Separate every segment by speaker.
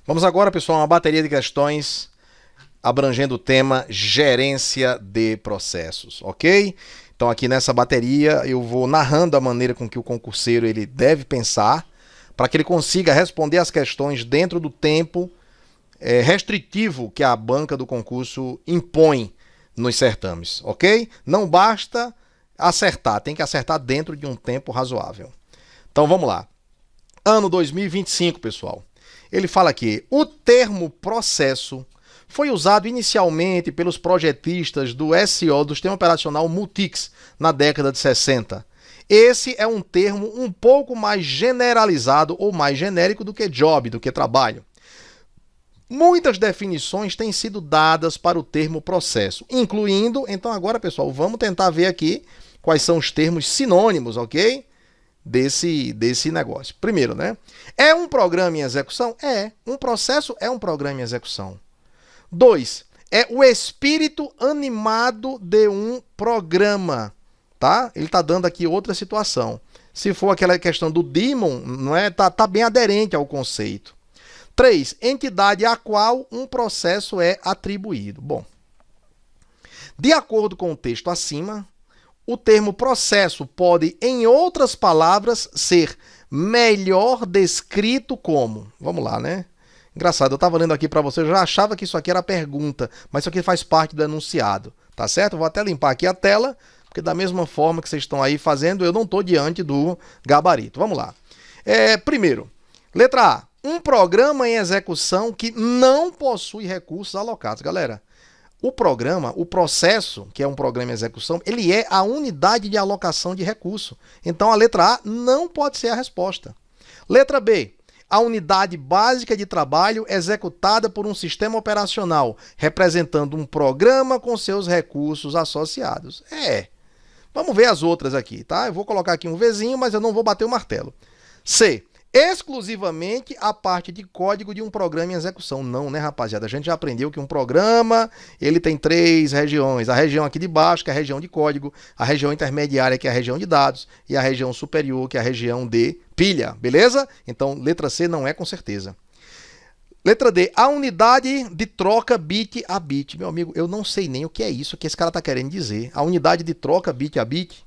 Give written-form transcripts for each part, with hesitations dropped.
Speaker 1: Vamos agora, pessoal, a uma bateria de questões abrangendo o tema gerência de processos, ok? Então aqui nessa bateria eu vou narrando a maneira com que o concurseiro ele deve pensar para que ele consiga responder as questões dentro do tempo restritivo que a banca do concurso impõe nos certames, ok? Não basta acertar, tem que acertar dentro de um tempo razoável. Então vamos lá. Ano 2025, pessoal. Ele fala aqui, o termo processo foi usado inicialmente pelos projetistas do SO, do Sistema Operacional Multics, na década de 60. Esse é um termo um pouco mais generalizado ou mais genérico do que job, do que trabalho. Muitas definições têm sido dadas para o termo processo, incluindo, então agora, pessoal, vamos tentar ver aqui quais são os termos sinônimos, ok? Desse negócio. Primeiro, né? É um programa em execução? É. Um processo é um programa em execução. 2. É o espírito animado de um programa, tá? Ele está dando aqui outra situação. Se for aquela questão do daemon, não é? Tá bem aderente ao conceito. 3. Entidade a qual um processo é atribuído. Bom, de acordo com o texto acima, o termo processo pode, em outras palavras, ser melhor descrito como... Vamos lá, né? Engraçado, eu estava lendo aqui para você, eu já achava que isso aqui era pergunta, mas isso aqui faz parte do enunciado, tá certo? Eu vou até limpar aqui a tela, porque da mesma forma que vocês estão aí fazendo, eu não estou diante do gabarito. Vamos lá. Primeiro, letra A. Um programa em execução que não possui recursos alocados. Galera, o programa, o processo, que é um programa em execução, ele é a unidade de alocação de recurso. Então, a letra A não pode ser a resposta. Letra B. A unidade básica de trabalho executada por um sistema operacional, representando um programa com seus recursos associados. Vamos ver as outras aqui, tá? Eu vou colocar aqui um Vzinho, mas eu não vou bater o martelo. C. Exclusivamente a parte de código de um programa em execução. Não, né, rapaziada? A gente já aprendeu que um programa, ele tem 3 regiões. A região aqui de baixo, que é a região de código, a região intermediária, que é a região de dados, e a região superior, que é a região de pilha, beleza? Então, letra C não é com certeza. Letra D, a unidade de troca bit a bit. Meu amigo, eu não sei nem o que é isso que esse cara está querendo dizer. A unidade de troca bit a bit?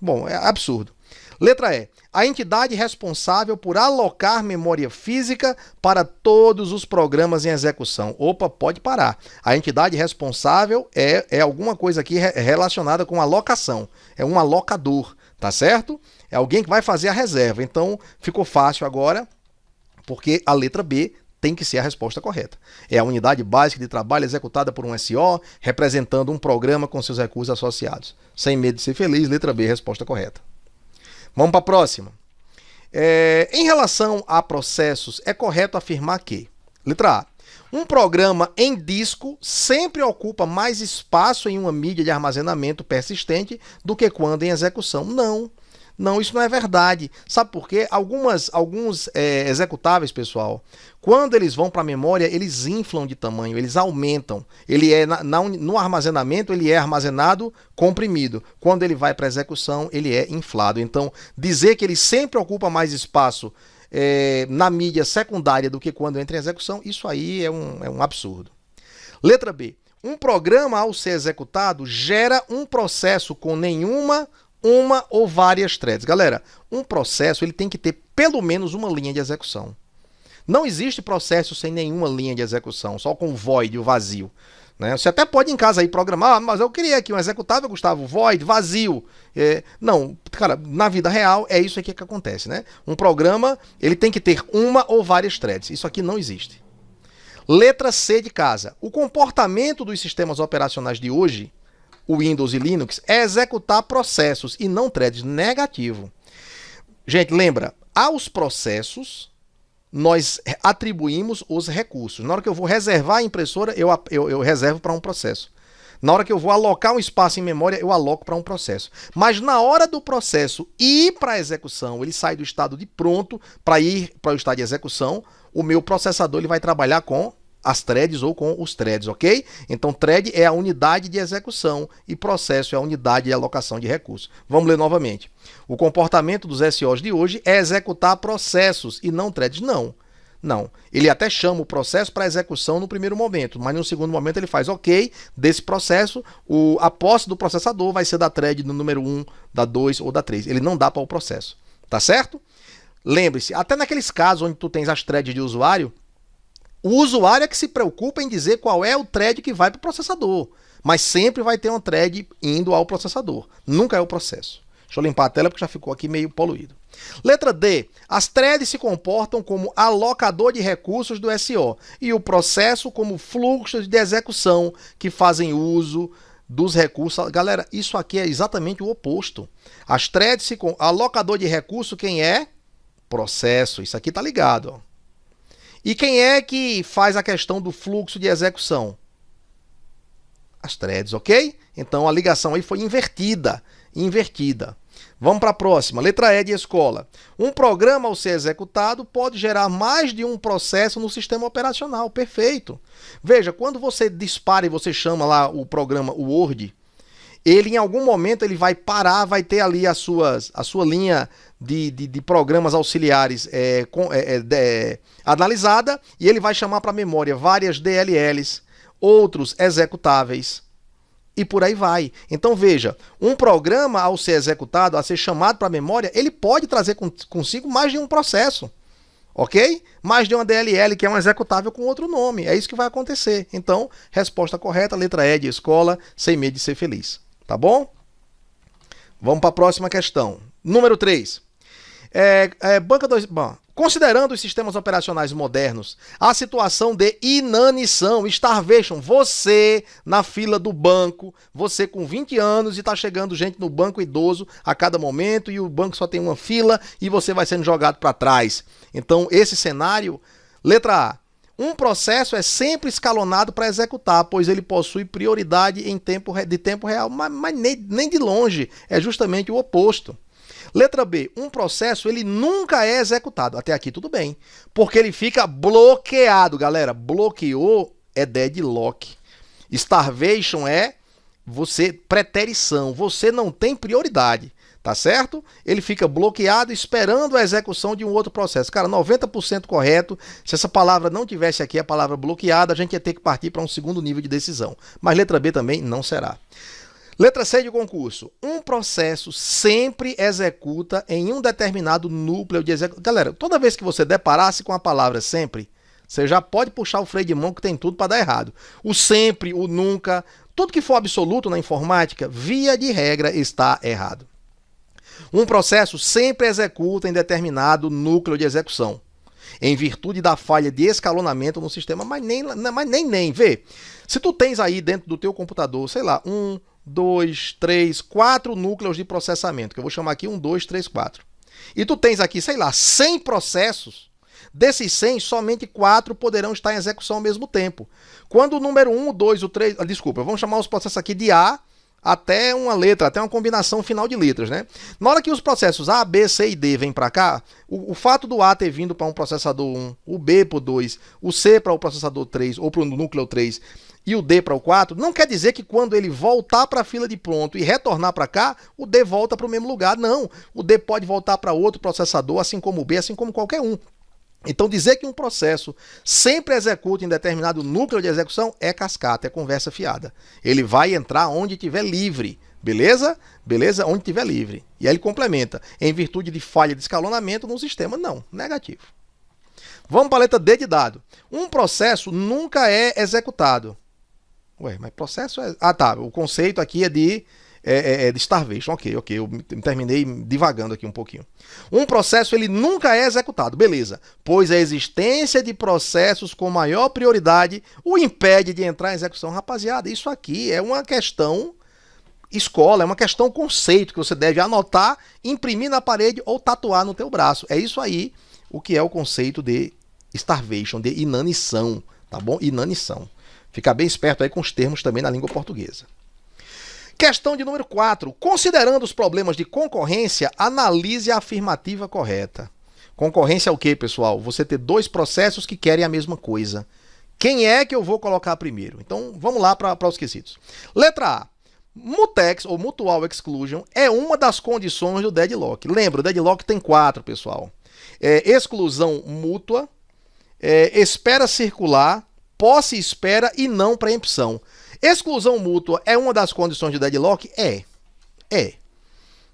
Speaker 1: Bom, é absurdo. Letra E. A entidade responsável por alocar memória física para todos os programas em execução. Opa, pode parar. A entidade responsável é alguma coisa aqui relacionada com alocação. É um alocador, tá certo? É alguém que vai fazer a reserva. Então, ficou fácil agora, porque a letra B tem que ser a resposta correta. É a unidade básica de trabalho executada por um SO, representando um programa com seus recursos associados. Sem medo de ser feliz, letra B, resposta correta. Vamos para a próxima. Em relação a processos, é correto afirmar que, letra A, um programa em disco sempre ocupa mais espaço em uma mídia de armazenamento persistente do que quando em execução. Não, isso não é verdade. Sabe por quê? Alguns executáveis, pessoal, quando eles vão para a memória, eles inflam de tamanho, eles aumentam. Ele no armazenamento, ele é armazenado comprimido. Quando ele vai para a execução, ele é inflado. Então, dizer que ele sempre ocupa mais espaço na mídia secundária do que quando entra em execução, isso aí é um absurdo. Letra B. Um programa, ao ser executado, gera um processo com uma ou várias threads. Galera, um processo ele tem que ter pelo menos uma linha de execução. Não existe processo sem nenhuma linha de execução, só com void, o vazio. Né? Você até pode em casa aí programar, mas eu queria aqui um executável, Gustavo, void, vazio. Não, cara, na vida real é isso aqui que acontece. Né? Um programa ele tem que ter uma ou várias threads. Isso aqui não existe. Letra C de casa. O comportamento dos sistemas operacionais de hoje, o Windows e Linux, é executar processos e não threads. Negativo. Gente, lembra, aos processos nós atribuímos os recursos. Na hora que eu vou reservar a impressora, eu reservo para um processo. Na hora que eu vou alocar um espaço em memória, eu aloco para um processo. Mas na hora do processo ir para a execução, ele sai do estado de pronto para ir para o estado de execução, o meu processador ele vai trabalhar com as threads ou com os threads, ok? Então, thread é a unidade de execução e processo é a unidade de alocação de recursos. Vamos ler novamente. O comportamento dos SOs de hoje é executar processos e não threads. Não. Ele até chama o processo para execução no primeiro momento, mas no segundo momento ele faz ok desse processo, a posse do processador vai ser da thread do número 1, da 2 ou da 3. Ele não dá para o processo. Tá certo? Lembre-se, até naqueles casos onde tu tens as threads de usuário, o usuário é que se preocupa em dizer qual é o thread que vai para o processador. Mas sempre vai ter uma thread indo ao processador. Nunca é o processo. Deixa eu limpar a tela porque já ficou aqui meio poluído. Letra D. As threads se comportam como alocador de recursos do SO e o processo como fluxos de execução que fazem uso dos recursos. Galera, isso aqui é exatamente o oposto. As threads se alocador de recurso, quem é? Processo. Isso aqui tá ligado, ó. E quem é que faz a questão do fluxo de execução? As threads, ok? Então a ligação aí foi invertida. Vamos para a próxima. Letra E de escola. Um programa ao ser executado pode gerar mais de um processo no sistema operacional. Perfeito. Veja, quando você dispara e você chama lá o programa, o Word, ele em algum momento ele vai parar, vai ter ali a sua linha de programas auxiliares analisada e ele vai chamar para a memória várias DLLs, outros executáveis e por aí vai. Então veja, um programa ao ser executado, a ser chamado para a memória, ele pode trazer consigo mais de um processo, ok? Mais de uma DLL, que é um executável com outro nome. É isso que vai acontecer. Então, resposta correta, letra E de escola, sem medo de ser feliz. Tá bom? Vamos para a próxima questão. Número 3. Banca 2. Bom, considerando os sistemas operacionais modernos, a situação de inanição, starvation, você na fila do banco, você com 20 anos e está chegando gente no banco idoso a cada momento e o banco só tem uma fila e você vai sendo jogado para trás. Então, esse cenário, letra A. Um processo é sempre escalonado para executar, pois ele possui prioridade de tempo real, mas nem de longe, é justamente o oposto. Letra B, um processo ele nunca é executado. Até aqui tudo bem, porque ele fica bloqueado, galera. Bloqueou é deadlock. Starvation é preterição, você não tem prioridade. Tá certo? Ele fica bloqueado esperando a execução de um outro processo. Cara, 90% correto. Se essa palavra não tivesse aqui, a palavra bloqueada, a gente ia ter que partir para um segundo nível de decisão. Mas letra B também não será. Letra C de concurso. Um processo sempre executa em um determinado núcleo de execução. Galera, toda vez que você deparar-se com a palavra sempre, você já pode puxar o freio de mão que tem tudo para dar errado. O sempre, o nunca, tudo que for absoluto na informática, via de regra, está errado. Um processo sempre executa em determinado núcleo de execução, em virtude da falha de escalonamento no sistema, mas nem. Vê, se tu tens aí dentro do teu computador, sei lá, 1, 2, 3, 4 núcleos de processamento, que eu vou chamar aqui 1, 2, 3, 4. E tu tens aqui, sei lá, 100 processos, desses 100, somente 4 poderão estar em execução ao mesmo tempo. Quando o número 1, o 2, o 3, desculpa, vamos chamar os processos aqui de A, até uma letra, até uma combinação final de letras, né? Na hora que os processos A, B, C e D vêm para cá, o fato do A ter vindo para um processador 1, o B para o 2, o C para o processador 3 ou para o núcleo 3 e o D para o 4, não quer dizer que quando ele voltar para a fila de pronto e retornar para cá, o D volta para o mesmo lugar. Não, o D pode voltar para outro processador, assim como o B, assim como qualquer um. Então dizer que um processo sempre executa em determinado núcleo de execução é cascata, é conversa fiada. Ele vai entrar onde estiver livre, beleza? Beleza? Onde estiver livre. E aí ele complementa, em virtude de falha de escalonamento no sistema, não, negativo. Vamos para a letra D de dado. Um processo nunca é executado. Ué, mas processo é... Ah, tá, o conceito aqui é de starvation, ok, eu terminei divagando aqui um pouquinho. Um processo ele nunca é executado, beleza, pois a existência de processos com maior prioridade o impede de entrar em execução. Rapaziada, isso aqui é uma questão escola, é uma questão conceito que você deve anotar, imprimir na parede ou tatuar no teu braço. É isso aí o que é o conceito de starvation, de inanição, tá bom? Inanição. Fica bem esperto aí com os termos também na língua portuguesa. Questão de número 4. Considerando os problemas de concorrência, analise a afirmativa correta. Concorrência é o quê, pessoal? Você ter dois processos que querem a mesma coisa. Quem é que eu vou colocar primeiro? Então, vamos lá para os quesitos. Letra A. Mutex, ou Mutual Exclusion, é uma das condições do deadlock. Lembra, o deadlock tem 4, pessoal. Exclusão mútua, espera circular, posse espera e não preempção. Exclusão mútua é uma das condições de deadlock? É.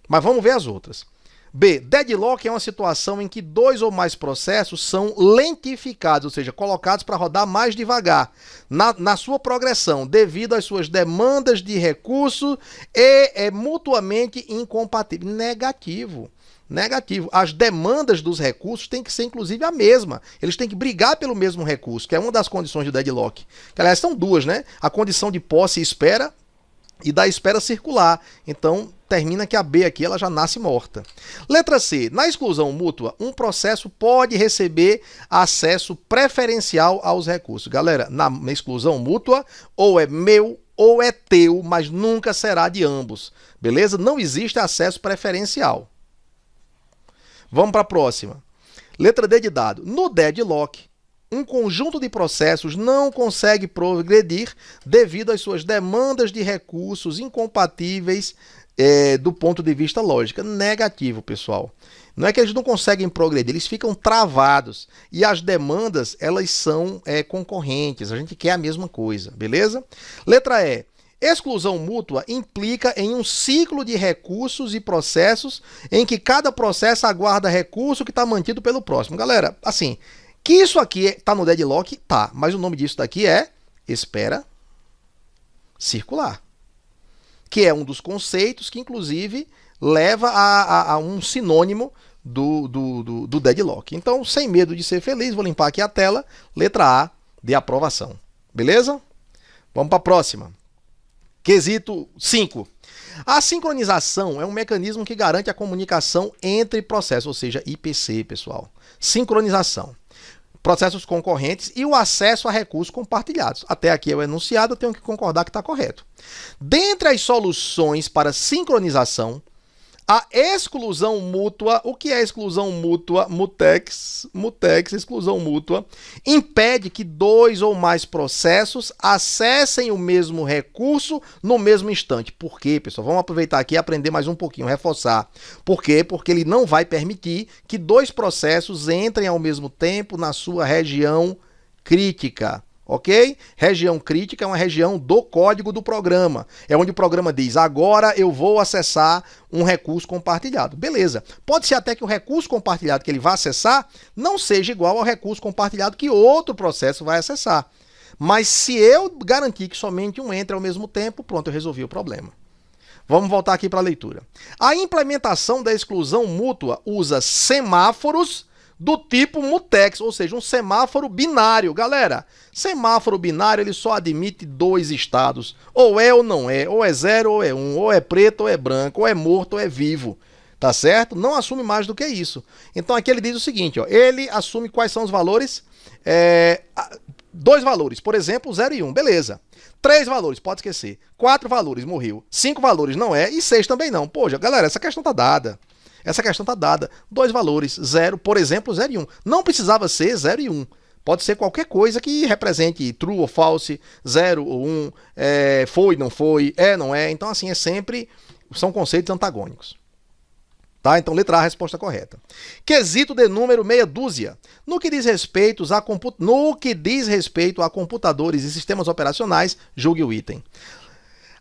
Speaker 1: Mas vamos ver as outras. B. Deadlock é uma situação em que dois ou mais processos são lentificados, ou seja, colocados para rodar mais devagar na sua progressão, devido às suas demandas de recurso e é mutuamente incompatíveis. Negativo. As demandas dos recursos têm que ser, inclusive, a mesma. Eles têm que brigar pelo mesmo recurso, que é uma das condições de deadlock. Que, aliás, são duas, né? A condição de posse e espera e da espera circular. Então, termina que a B aqui ela já nasce morta. Letra C. Na exclusão mútua, um processo pode receber acesso preferencial aos recursos. Galera, na exclusão mútua, ou é meu ou é teu, mas nunca será de ambos. Beleza? Não existe acesso preferencial. Vamos para a próxima. Letra D de dado. No deadlock, um conjunto de processos não consegue progredir devido às suas demandas de recursos incompatíveis do ponto de vista lógico. Negativo, pessoal. Não é que eles não conseguem progredir, eles ficam travados. E as demandas, elas são concorrentes. A gente quer a mesma coisa, beleza? Letra E. Exclusão mútua implica em um ciclo de recursos e processos em que cada processo aguarda recurso que está mantido pelo próximo. Galera, assim, que isso aqui está no deadlock, tá, mas o nome disso daqui é espera circular, que é um dos conceitos que, inclusive, leva a um sinônimo do deadlock. Então, sem medo de ser feliz, vou limpar aqui a tela, letra A de aprovação. Beleza? Vamos para a próxima. Quesito 5. A sincronização é um mecanismo que garante a comunicação entre processos, ou seja, IPC, pessoal. Sincronização. Processos concorrentes e o acesso a recursos compartilhados. Até aqui é o enunciado, eu tenho que concordar que está correto. Dentre as soluções para sincronização, a exclusão mútua, o que é exclusão mútua? Mutex, exclusão mútua, impede que dois ou mais processos acessem o mesmo recurso no mesmo instante. Por quê, pessoal? Vamos aproveitar aqui e aprender mais um pouquinho, reforçar. Por quê? Porque ele não vai permitir que dois processos entrem ao mesmo tempo na sua região crítica. Ok? Região crítica é uma região do código do programa. É onde o programa diz, agora eu vou acessar um recurso compartilhado. Beleza. Pode ser até que o recurso compartilhado que ele vai acessar não seja igual ao recurso compartilhado que outro processo vai acessar. Mas se eu garantir que somente um entre ao mesmo tempo, pronto, eu resolvi o problema. Vamos voltar aqui para a leitura. A implementação da exclusão mútua usa semáforos do tipo mutex, ou seja, um semáforo binário. Galera, semáforo binário ele só admite dois estados, ou é ou não é, ou é 0 ou é 1, ou é preto ou é branco, ou é morto ou é vivo, tá certo? Não assume mais do que isso. Então aqui ele diz o seguinte, ó, ele assume quais são os valores, dois valores, por exemplo, 0 e 1, beleza. 3 valores, pode esquecer. 4 valores, morreu. 5 valores, não é, e 6 também não. Poxa, galera, essa questão tá dada. Essa questão está dada. Dois valores, 0, por exemplo, 0 e 1. Não precisava ser 0 e 1. Pode ser qualquer coisa que represente true ou false, 0 ou 1, foi, não foi, não é. Então, assim, são conceitos antagônicos. Tá? Então, letra A, a resposta correta. Quesito de número meia dúzia. No que diz respeito a computadores e sistemas operacionais, julgue o item.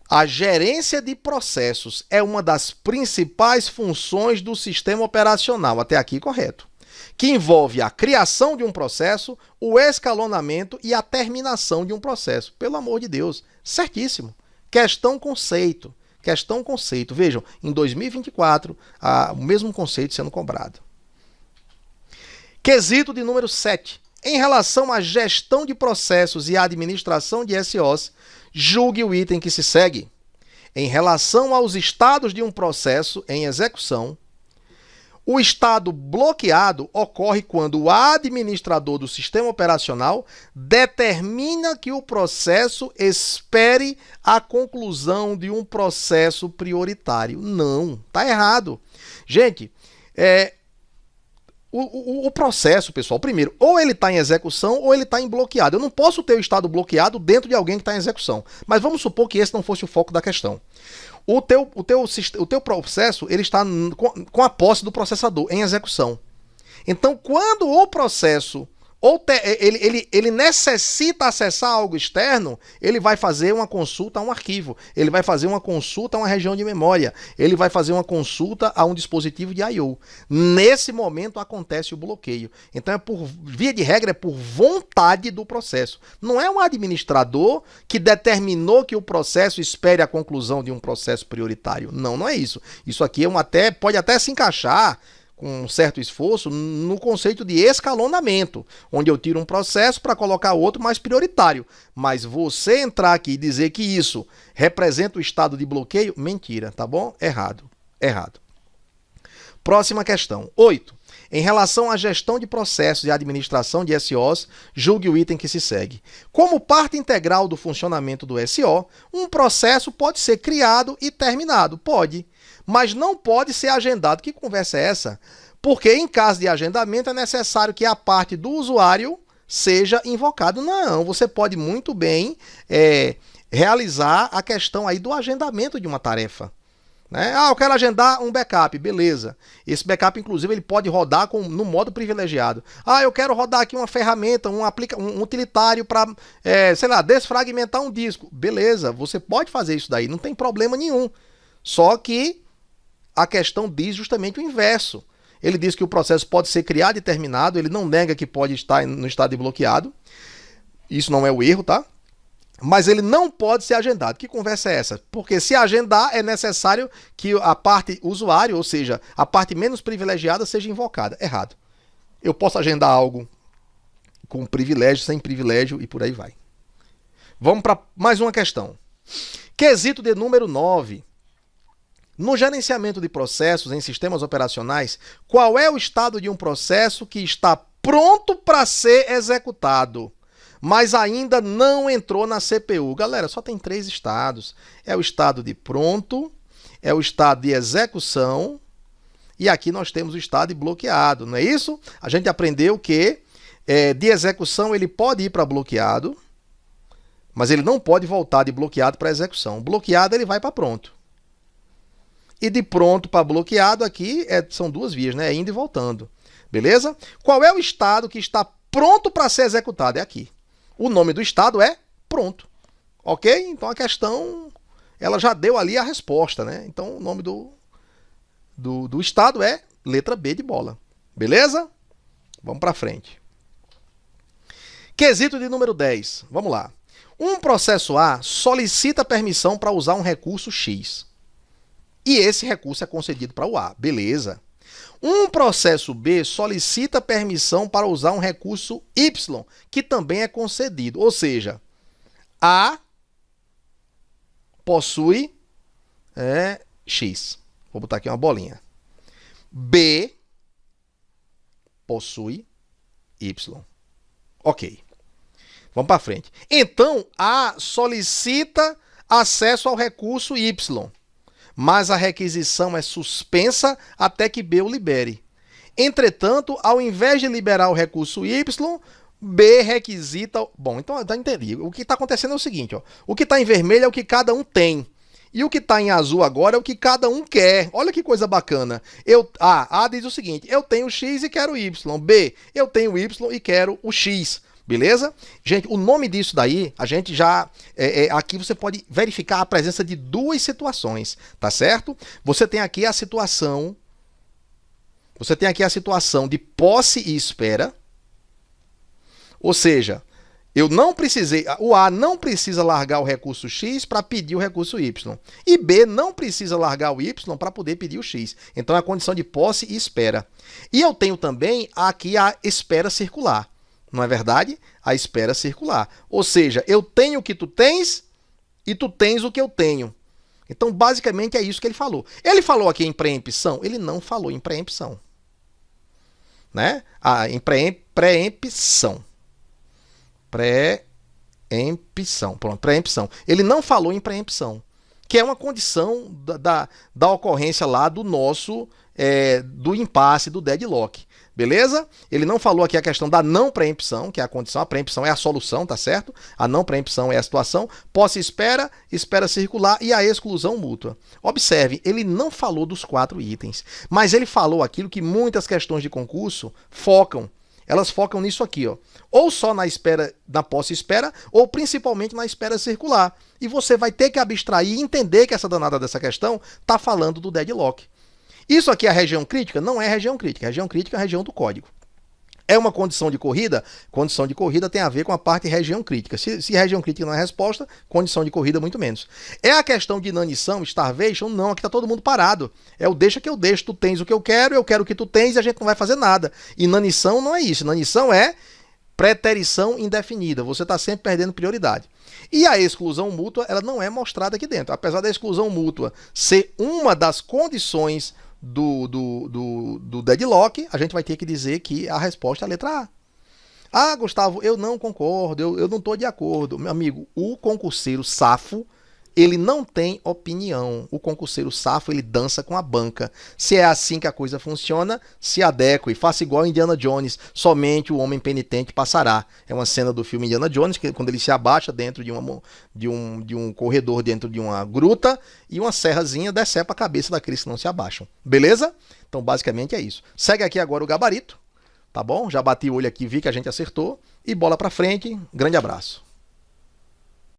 Speaker 1: A gerência de processos é uma das principais funções do sistema operacional, até aqui correto, que envolve a criação de um processo, o escalonamento e a terminação de um processo. Pelo amor de Deus, certíssimo. Questão conceito. Vejam, em 2024, o mesmo conceito sendo cobrado. Quesito de número 7. Em relação à gestão de processos e à administração de SOs, julgue o item que se segue. Em relação aos estados de um processo em execução, o estado bloqueado ocorre quando o administrador do sistema operacional determina que o processo espere a conclusão de um processo prioritário. Não, tá errado. Gente, o processo, pessoal, primeiro, ou ele está em execução ou ele está em bloqueado. Eu não posso ter o estado bloqueado dentro de alguém que está em execução. Mas vamos supor que esse não fosse o foco da questão. O teu processo ele está com a posse do processador em execução. Então, quando o processo ele necessita acessar algo externo, ele vai fazer uma consulta a um arquivo, ele vai fazer uma consulta a uma região de memória, ele vai fazer uma consulta a um dispositivo de I/O. Nesse momento acontece o bloqueio. Então, via de regra, é por vontade do processo. Não é um administrador que determinou que o processo espere a conclusão de um processo prioritário. Não, não é isso. Isso aqui pode até se encaixar com um certo esforço no conceito de escalonamento, onde eu tiro um processo para colocar outro mais prioritário. Mas você entrar aqui e dizer que isso representa o estado de bloqueio, mentira, tá bom? Errado. Errado. Próxima questão. 8. Em relação à gestão de processos e administração de SOs, julgue o item que se segue. Como parte integral do funcionamento do SO, um processo pode ser criado e terminado. Pode. Mas não pode ser agendado. Que conversa é essa? Porque em caso de agendamento é necessário que a parte do usuário seja invocado. Não, você pode muito bem realizar a questão aí do agendamento de uma tarefa. Né? Eu quero agendar um backup, beleza. Esse backup, inclusive, ele pode rodar no modo privilegiado. Eu quero rodar aqui uma ferramenta, um utilitário para, desfragmentar um disco. Beleza, você pode fazer isso daí, não tem problema nenhum. Só que a questão diz justamente o inverso. Ele diz que o processo pode ser criado e terminado, ele não nega que pode estar no estado de bloqueado. Isso não é o erro, tá? Mas ele não pode ser agendado. Que conversa é essa? Porque se agendar é necessário que a parte usuário, ou seja, a parte menos privilegiada, seja invocada. Errado. Eu posso agendar algo com privilégio, sem privilégio e por aí vai. Vamos para mais uma questão. Quesito de número 9. No gerenciamento de processos em sistemas operacionais, qual é o estado de um processo que está pronto para ser executado, mas ainda não entrou na CPU? Galera, só tem 3 estados. É o estado de pronto, é o estado de execução e aqui nós temos o estado de bloqueado, não é isso? A gente aprendeu que de execução ele pode ir para bloqueado, mas ele não pode voltar de bloqueado para execução. Bloqueado ele vai para pronto. E de pronto para bloqueado aqui são 2 vias, né? Indo e voltando. Beleza? Qual é o estado que está pronto para ser executado? É aqui. O nome do estado é pronto. Ok? Então a questão, ela já deu ali a resposta, né? Então o nome do estado é letra B de bola. Beleza? Vamos para frente. Quesito de número 10. Vamos lá. Um processo A solicita permissão para usar um recurso X. E esse recurso é concedido para o A. Beleza. Um processo B solicita permissão para usar um recurso Y, que também é concedido. Ou seja, A possui X. Vou botar aqui uma bolinha. B possui Y. Ok. Vamos para frente. Então, A solicita acesso ao recurso Y, mas a requisição é suspensa até que B o libere. Entretanto, ao invés de liberar o recurso Y, B requisita... Bom, então já entendi. O que está acontecendo é o seguinte, ó. O que está em vermelho é o que cada um tem. E o que está em azul agora é o que cada um quer. Olha que coisa bacana. A diz o seguinte, eu tenho X e quero Y. B, eu tenho Y e quero o X. Beleza? Gente, o nome disso daí, a gente já... aqui você pode verificar a presença de 2 situações, tá certo? Você tem aqui a situação... de posse e espera. Ou seja, o A não precisa largar o recurso X para pedir o recurso Y. E B não precisa largar o Y para poder pedir o X. Então é a condição de posse e espera. E eu tenho também aqui a espera circular. Não é verdade? A espera circular. Ou seja, eu tenho o que tu tens e tu tens o que eu tenho. Então, basicamente, é isso que ele falou. Ele falou aqui em preempção? Ele não falou em preempção. Né? Em preempção. Pronto, preempção. Ele não falou em preempção, que é uma condição da ocorrência lá do nosso, do impasse, do deadlock. Beleza? Ele não falou aqui a questão da não preempção, que é a condição. A preempção é a solução, tá certo? A não preempção é a situação. Posse espera, espera circular e a exclusão mútua. Observe, ele não falou dos 4 itens, mas ele falou aquilo que muitas questões de concurso focam. Elas focam nisso aqui, ó. Ou só na espera, na posse-espera, ou principalmente na espera circular. E você vai ter que abstrair e entender que essa danada dessa questão está falando do deadlock. Isso aqui é a região crítica? Não é região crítica. A região crítica é a região do código. É uma condição de corrida? Condição de corrida tem a ver com a parte região crítica. Se região crítica não é resposta, condição de corrida muito menos. É a questão de inanição, starvation? Não, aqui está todo mundo parado. É o deixa que eu deixo, tu tens o que eu quero o que tu tens e a gente não vai fazer nada. Inanição não é isso. Inanição é preterição indefinida. Você está sempre perdendo prioridade. E a exclusão mútua, ela não é mostrada aqui dentro. Apesar da exclusão mútua ser uma das condições do deadlock, a gente vai ter que dizer que a resposta é a letra A. Ah, Gustavo, eu não concordo, eu não estou de acordo. Meu amigo, o concurseiro safo, ele não tem opinião. O concurseiro safo, ele dança com a banca. Se é assim que a coisa funciona, se adeque, faça igual Indiana Jones, somente o homem penitente passará. É uma cena do filme Indiana Jones, que quando ele se abaixa dentro de um corredor, dentro de uma gruta, e uma serrazinha decepa a cabeça daqueles que não se abaixam. Beleza? Então, basicamente é isso. Segue aqui agora o gabarito, tá bom? Já bati o olho aqui, vi que a gente acertou, e bola pra frente. Grande abraço.